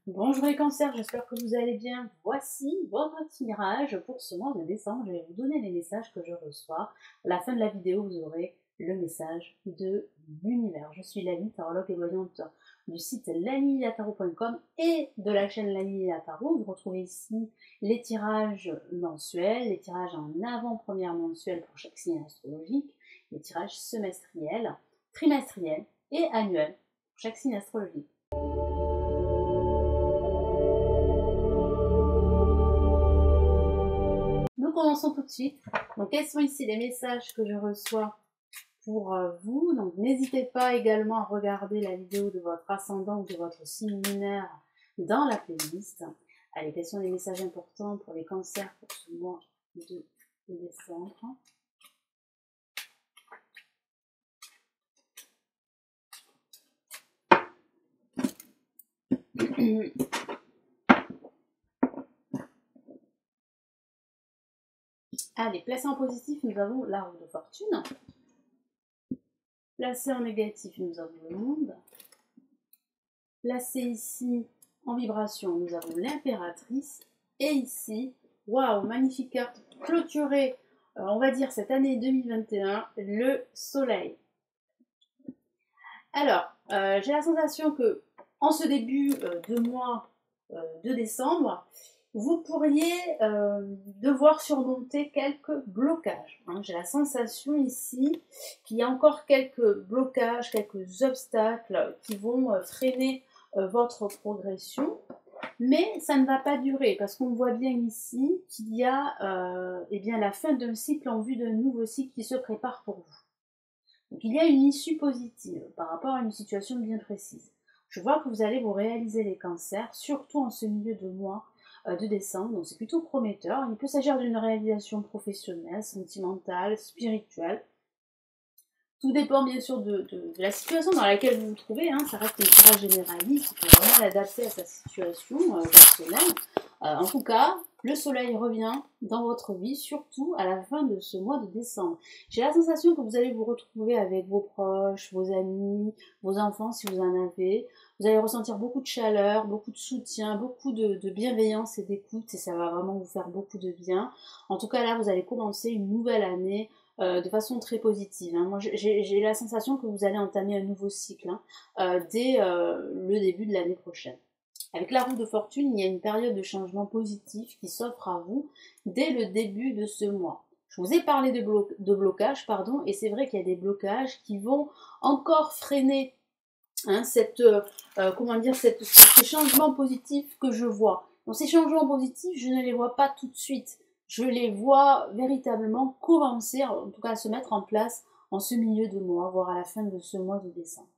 Bonjour les cancers, j'espère que vous allez bien. Voici votre tirage pour ce mois de décembre. Je vais vous donner les messages que je reçois. À la fin de la vidéo, vous aurez le message de l'univers. Je suis Lali, tarologue et voyante du site laniliatarot.com et de la chaîne Lali Tarot. Vous retrouvez ici les tirages mensuels, les tirages en avant-première mensuelle pour chaque signe astrologique, les tirages semestriels, trimestriels et annuels pour chaque signe astrologique. Nous commençons tout de suite. Donc, quels sont ici les messages que je reçois pour vous? Donc, n'hésitez pas également à regarder la vidéo de votre ascendant ou de votre signe lunaire dans la playlist. Allez, quels sont les messages importants pour les cancers pour ce mois de décembre? Allez, placé en positif, nous avons la roue de fortune. Placé en négatif, nous avons le monde. Placé ici en vibration, nous avons l'impératrice. Et ici, waouh, magnifique carte pour clôturer, on va dire, cette année 2021, le soleil. Alors, j'ai la sensation que en ce début de mois de décembre, vous pourriez devoir surmonter quelques blocages. Hein. J'ai la sensation ici qu'il y a encore quelques blocages, quelques obstacles qui vont freiner votre progression. Mais ça ne va pas durer parce qu'on voit bien ici qu'il y a eh bien, la fin d'un cycle en vue d'un nouveau cycle qui se prépare pour vous. Donc il y a une issue positive par rapport à une situation bien précise. Je vois que vous allez vous réaliser les cancers, surtout en ce milieu de mois de décembre, donc c'est plutôt prometteur. Il peut s'agir d'une réalisation professionnelle, sentimentale, spirituelle. Tout dépend bien sûr de la situation dans laquelle vous vous trouvez, hein. Ça reste une tirage généraliste, il faut vraiment l'adapter à sa situation personnelle. En tout cas, le soleil revient dans votre vie, surtout à la fin de ce mois de décembre. J'ai la sensation que vous allez vous retrouver avec vos proches, vos amis, vos enfants si vous en avez. Vous allez ressentir beaucoup de chaleur, beaucoup de soutien, beaucoup de bienveillance et d'écoute et ça va vraiment vous faire beaucoup de bien. En tout cas là, vous allez commencer une nouvelle année de façon très positive. Hein. Moi, j'ai la sensation que vous allez entamer un nouveau cycle dès le début de l'année prochaine. Avec la roue de fortune, il y a une période de changement positif qui s'offre à vous dès le début de ce mois. Je vous ai parlé de blocage, pardon, et c'est vrai qu'il y a des blocages qui vont encore freiner hein, ces changements positifs que je vois. Donc ces changements positifs, je ne les vois pas tout de suite. Je les vois véritablement commencer, en tout cas à se mettre en place en ce milieu de mois, voire à la fin de ce mois de décembre.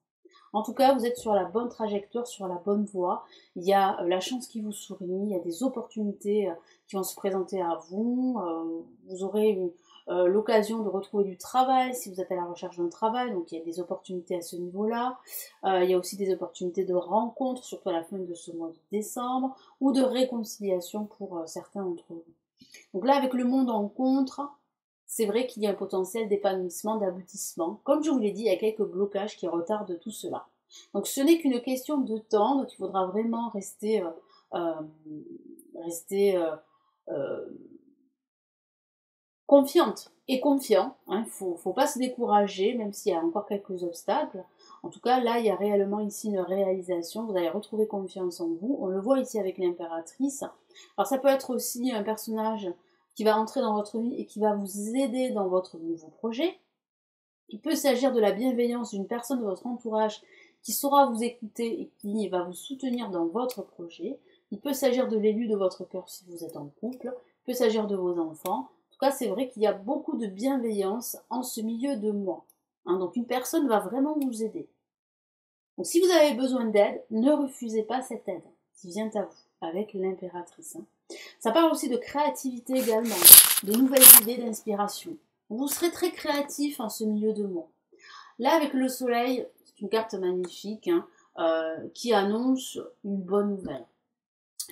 En tout cas, vous êtes sur la bonne trajectoire, sur la bonne voie. Il y a la chance qui vous sourit, il y a des opportunités qui vont se présenter à vous. Vous aurez l'occasion de retrouver du travail si vous êtes à la recherche d'un travail. Donc il y a des opportunités à ce niveau-là. Il y a aussi des opportunités de rencontres, surtout à la fin de ce mois de décembre, ou de réconciliation pour certains d'entre vous. Donc là, avec le monde en contre, c'est vrai qu'il y a un potentiel d'épanouissement, d'aboutissement. Comme je vous l'ai dit, il y a quelques blocages qui retardent tout cela. Donc ce n'est qu'une question de temps, donc il faudra vraiment rester confiante et confiant. Il ne faut pas se décourager, même s'il y a encore quelques obstacles. En tout cas, là, il y a réellement ici une réalisation. Vous allez retrouver confiance en vous. On le voit ici avec l'impératrice. Alors ça peut être aussi un personnage qui va entrer dans votre vie et qui va vous aider dans votre nouveau projet. Il peut s'agir de la bienveillance d'une personne de votre entourage qui saura vous écouter et qui va vous soutenir dans votre projet. Il peut s'agir de l'élu de votre cœur si vous êtes en couple. Il peut s'agir de vos enfants. En tout cas, c'est vrai qu'il y a beaucoup de bienveillance en ce milieu de mois. Hein, donc une personne va vraiment vous aider. Donc si vous avez besoin d'aide, ne refusez pas cette aide qui vient à vous avec l'impératrice. Hein. Ça parle aussi de créativité également, de nouvelles idées, d'inspiration. Vous serez très créatif en ce milieu de mois. Là, avec le soleil, c'est une carte magnifique hein, qui annonce une bonne nouvelle,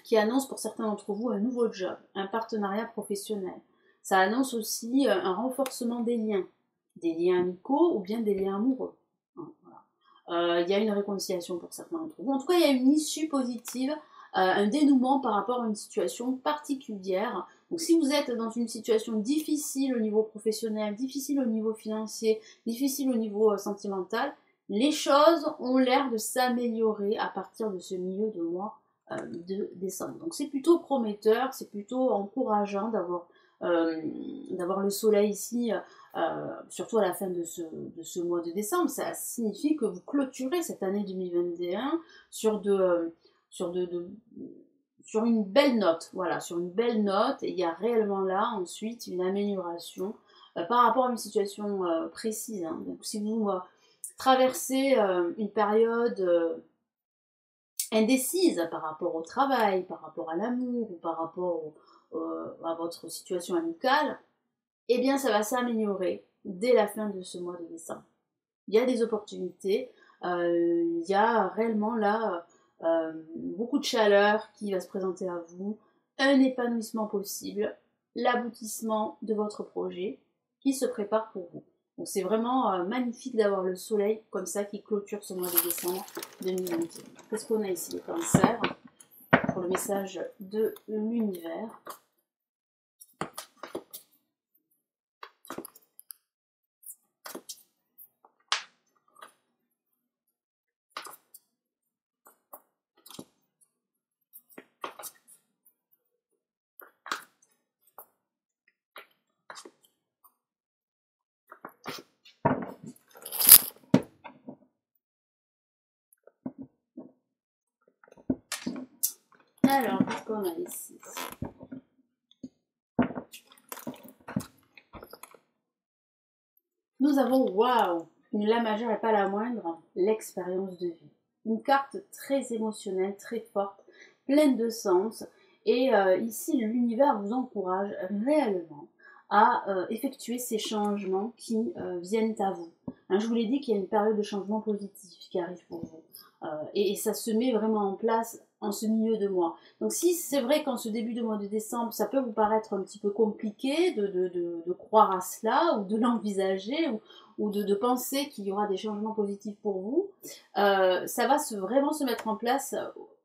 qui annonce pour certains d'entre vous un nouveau job, un partenariat professionnel. Ça annonce aussi un renforcement des liens amicaux ou bien des liens amoureux. Hein, voilà. Il y a une réconciliation pour certains d'entre vous. En tout cas, il y a une issue positive un dénouement par rapport à une situation particulière. Donc si vous êtes dans une situation difficile au niveau professionnel, difficile au niveau financier, difficile au niveau sentimental, les choses ont l'air de s'améliorer à partir de ce milieu de mois de décembre. Donc c'est plutôt prometteur, c'est plutôt encourageant d'avoir le soleil ici, surtout à la fin de ce mois de décembre. Ça signifie que vous clôturez cette année 2021 sur sur une belle note. Voilà, sur une belle note. Et il y a réellement là ensuite une amélioration par rapport à une situation précise. Hein. Donc si vous traversez une période indécise par rapport au travail, par rapport à l'amour ou par rapport à votre situation amicale, eh bien ça va s'améliorer dès la fin de ce mois de décembre. Il y a des opportunités, il y a réellement là beaucoup de chaleur qui va se présenter à vous, un épanouissement possible, l'aboutissement de votre projet qui se prépare pour vous. Donc c'est vraiment magnifique d'avoir le soleil comme ça qui clôture ce mois de décembre 2021. Qu'est-ce qu'on a ici, les cancers, pour le message de l'univers? Alors, qu'est-ce qu'on a ici? Nous avons, waouh, la majeure et pas la moindre, l'expérience de vie. Une carte très émotionnelle, très forte, pleine de sens. Et ici, l'univers vous encourage réellement à effectuer ces changements qui viennent à vous. Hein, je vous l'ai dit qu'il y a une période de changement positif qui arrive pour vous. Et ça se met vraiment en place en ce milieu de mois. Donc si c'est vrai qu'en ce début de mois de décembre, ça peut vous paraître un petit peu compliqué de croire à cela ou de l'envisager ou de penser qu'il y aura des changements positifs pour vous, ça va vraiment se mettre en place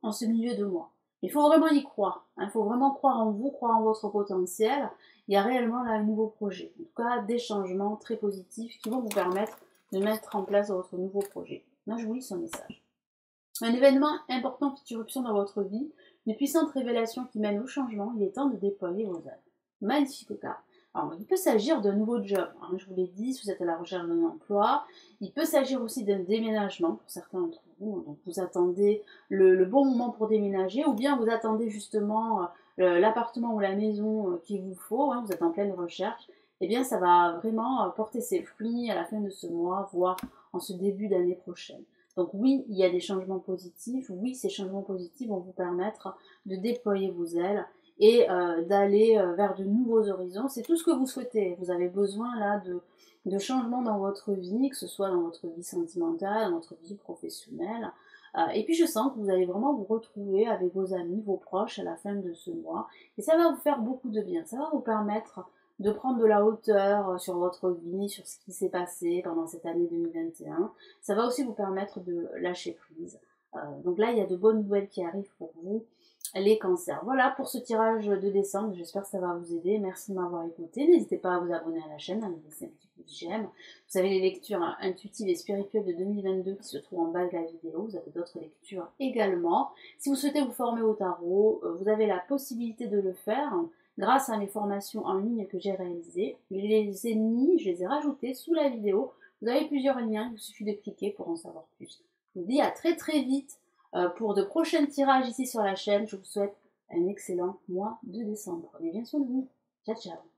en ce milieu de mois. Il faut vraiment y croire. Il faut vraiment croire en vous, croire en votre potentiel. Il y a réellement là un nouveau projet. En tout cas, des changements très positifs qui vont vous permettre de mettre en place votre nouveau projet. Là, je vous lis son message. Un événement important fait irruption dans votre vie, une puissante révélation qui mène au changement, il est temps de déployer vos œuvres. Magnifique carte. Alors, il peut s'agir d'un nouveau job, hein, je vous l'ai dit, si vous êtes à la recherche d'un emploi. Il peut s'agir aussi d'un déménagement pour certains d'entre vous. Donc, vous attendez le bon moment pour déménager, ou bien vous attendez justement l'appartement ou la maison qu'il vous faut, hein, vous êtes en pleine recherche. Eh bien, ça va vraiment porter ses fruits à la fin de ce mois, voire en ce début d'année prochaine. Donc oui, il y a des changements positifs. Oui, ces changements positifs vont vous permettre de déployer vos ailes et d'aller vers de nouveaux horizons. C'est tout ce que vous souhaitez. Vous avez besoin là de changements dans votre vie, que ce soit dans votre vie sentimentale, dans votre vie professionnelle. Et puis je sens que vous allez vraiment vous retrouver avec vos amis, vos proches à la fin de ce mois. Et ça va vous faire beaucoup de bien. Ça va vous permettre de prendre de la hauteur sur votre vie, sur ce qui s'est passé pendant cette année 2021. Ça va aussi vous permettre de lâcher prise. Donc là, il y a de bonnes nouvelles qui arrivent pour vous, les cancers. Voilà pour ce tirage de décembre. J'espère que ça va vous aider. Merci de m'avoir écouté. N'hésitez pas à vous abonner à la chaîne, à me laisser un petit peu de j'aime. Vous avez les lectures intuitives et spirituelles de 2022 qui se trouvent en bas de la vidéo. Vous avez d'autres lectures également. Si vous souhaitez vous former au tarot, vous avez la possibilité de le faire grâce à mes formations en ligne que j'ai réalisées. Je les ai mis, je les ai rajoutées sous la vidéo. Vous avez plusieurs liens, il suffit de cliquer pour en savoir plus. Je vous dis à très très vite pour de prochains tirages ici sur la chaîne. Je vous souhaite un excellent mois de décembre. Prenez bien soin de vous. Ciao ciao.